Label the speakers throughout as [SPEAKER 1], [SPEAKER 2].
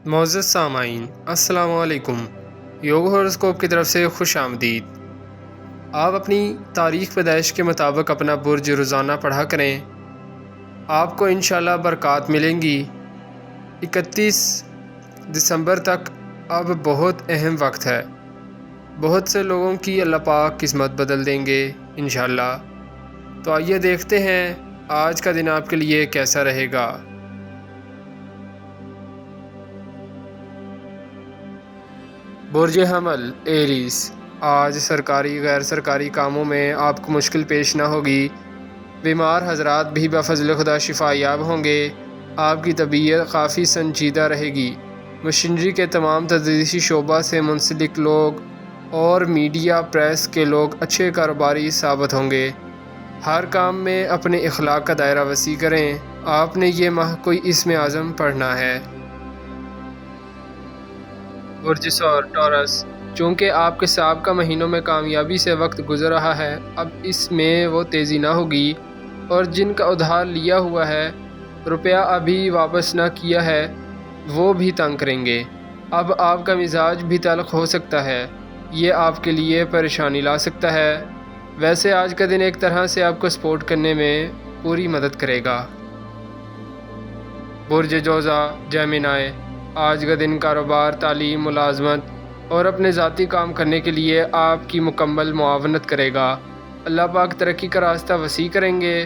[SPEAKER 1] معزز سامعین، السلام علیکم۔ یوگ ہوراسکوپ کی طرف سے خوش آمدید۔ آپ اپنی تاریخ پیدائش کے مطابق اپنا برج روزانہ پڑھا کریں، آپ کو انشاءاللہ برکات ملیں گی۔ 31 دسمبر تک اب بہت اہم وقت ہے، بہت سے لوگوں کی اللہ پاک قسمت بدل دیں گے انشاءاللہ۔ تو آئیے دیکھتے ہیں آج کا دن آپ کے لیے کیسا رہے گا۔ برج حمل ایریس، آج سرکاری غیر سرکاری کاموں میں آپ کو مشکل پیش نہ ہوگی۔ بیمار حضرات بھی بفضل خدا شفا یاب ہوں گے۔ آپ کی طبیعت کافی سنجیدہ رہے گی۔ مشینری کے تمام تدریسی شعبہ سے منسلک لوگ اور میڈیا پریس کے لوگ اچھے کاروباری ثابت ہوں گے۔ ہر کام میں اپنے اخلاق کا دائرہ وسیع کریں۔ آپ نے یہ ماہ کوئی اسم اعظم پڑھنا ہے۔ برج ثور ٹورس، چونکہ آپ کے سابقہ مہینوں میں کامیابی سے وقت گزر رہا ہے، اب اس میں وہ تیزی نہ ہوگی، اور جن کا ادھار لیا ہوا ہے، روپیہ ابھی واپس نہ کیا ہے، وہ بھی تنگ کریں گے۔ اب آپ کا مزاج بھی تلخ ہو سکتا ہے، یہ آپ کے لیے پریشانی لا سکتا ہے۔ ویسے آج کا دن ایک طرح سے آپ کو سپورٹ کرنے میں پوری مدد کرے گا۔ برج جوزا جیمنائی، آج کا دن کاروبار، تعلیم، ملازمت اور اپنے ذاتی کام کرنے کے لیے آپ کی مکمل معاونت کرے گا۔ اللہ پاک ترقی کا راستہ وسیع کریں گے۔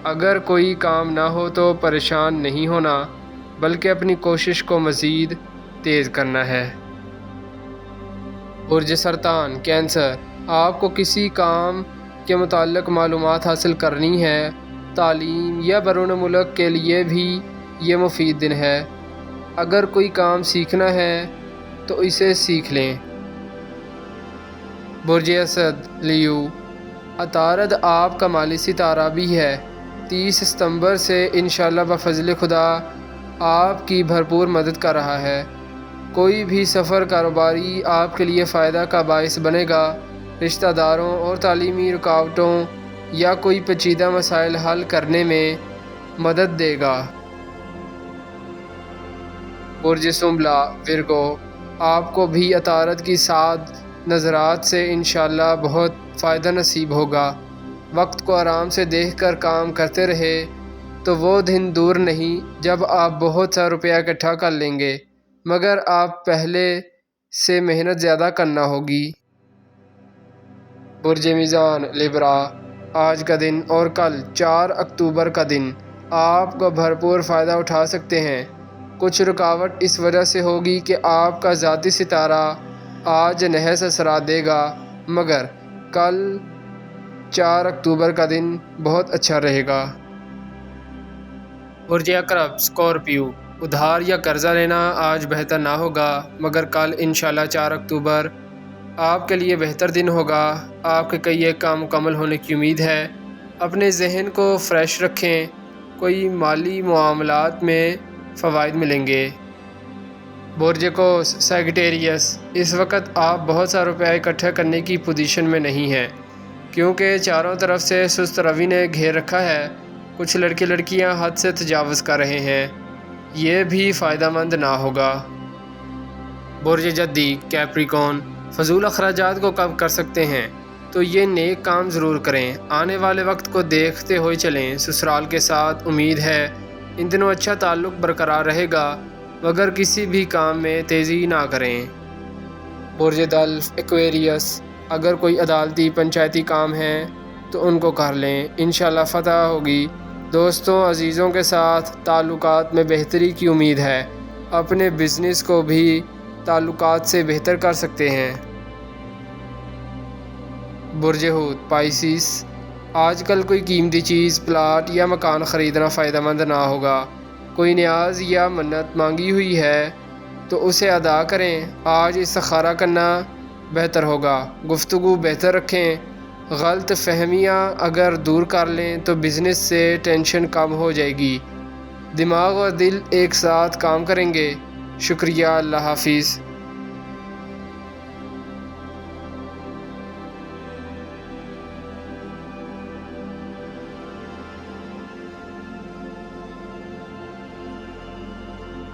[SPEAKER 1] اگر کوئی کام نہ ہو تو پریشان نہیں ہونا، بلکہ اپنی کوشش کو مزید تیز کرنا ہے۔ برج سرطان کینسر، آپ کو کسی کام کے متعلق معلومات حاصل کرنی ہے۔ تعلیم یا بیرون ملک کے لیے بھی یہ مفید دن ہے۔ اگر کوئی کام سیکھنا ہے تو اسے سیکھ لیں۔ برج اسد لیو، عطارد آپ کا مالی ستارہ بھی ہے۔ 30 ستمبر سے انشاءاللہ بفضل خدا آپ کی بھرپور مدد کر رہا ہے۔ کوئی بھی سفر کاروباری آپ کے لیے فائدہ کا باعث بنے گا۔ رشتہ داروں اور تعلیمی رکاوٹوں یا کوئی پیچیدہ مسائل حل کرنے میں مدد دے گا۔ برج سنبلہ ورگو، آپ کو بھی عطارد کی سعد نظرات سے انشاءاللہ بہت فائدہ نصیب ہوگا۔ وقت کو آرام سے دیکھ کر کام کرتے رہے تو وہ دن دور نہیں جب آپ بہت سا روپیہ اکٹھا کر لیں گے، مگر آپ پہلے سے محنت زیادہ کرنا ہوگی۔ برج میزان لیبرا، آج کا دن اور کل 4 اکتوبر کا دن آپ کو بھرپور فائدہ اٹھا سکتے ہیں۔ کچھ رکاوٹ اس وجہ سے ہوگی کہ آپ کا ذاتی ستارہ آج نحس اثرات دے گا، مگر کل 4 اکتوبر کا دن بہت اچھا رہے گا۔ برج عقرب اسکارپیو، ادھار یا قرضہ لینا آج بہتر نہ ہوگا، مگر کل انشاءاللہ 4 اکتوبر آپ کے لیے بہتر دن ہوگا۔ آپ کے کئی ایک کام مکمل ہونے کی امید ہے۔ اپنے ذہن کو فریش رکھیں، کوئی مالی معاملات میں فوائد ملیں گے۔ برج قوس سیگیٹیریس، اس وقت آپ بہت سا روپیہ اکٹھا کرنے کی پوزیشن میں نہیں ہیں، کیونکہ چاروں طرف سے سست روی نے گھیر رکھا ہے۔ کچھ لڑکے لڑکیاں حد سے تجاوز کر رہے ہیں، یہ بھی فائدہ مند نہ ہوگا۔ برج جدی کیپریکون، فضول اخراجات کو کم کر سکتے ہیں تو یہ نیک کام ضرور کریں۔ آنے والے وقت کو دیکھتے ہوئے چلیں۔ سسرال کے ساتھ امید ہے ان دنوں اچھا تعلق برقرار رہے گا، مگر کسی بھی کام میں تیزی نہ کریں۔ برج دلف ایکویریس، اگر کوئی عدالتی پنچایتی کام ہیں تو ان کو کر لیں، انشاءاللہ فتح ہوگی۔ دوستوں عزیزوں کے ساتھ تعلقات میں بہتری کی امید ہے۔ اپنے بزنس کو بھی تعلقات سے بہتر کر سکتے ہیں۔ برج حوت پائسیس، آج کل کوئی قیمتی چیز، پلاٹ یا مکان خریدنا فائدہ مند نہ ہوگا۔ کوئی نیاز یا منت مانگی ہوئی ہے تو اسے ادا کریں۔ آج استخارہ کرنا بہتر ہوگا۔ گفتگو بہتر رکھیں۔ غلط فہمیاں اگر دور کر لیں تو بزنس سے ٹینشن کم ہو جائے گی۔ دماغ اور دل ایک ساتھ کام کریں گے۔ شکریہ، اللہ حافظ۔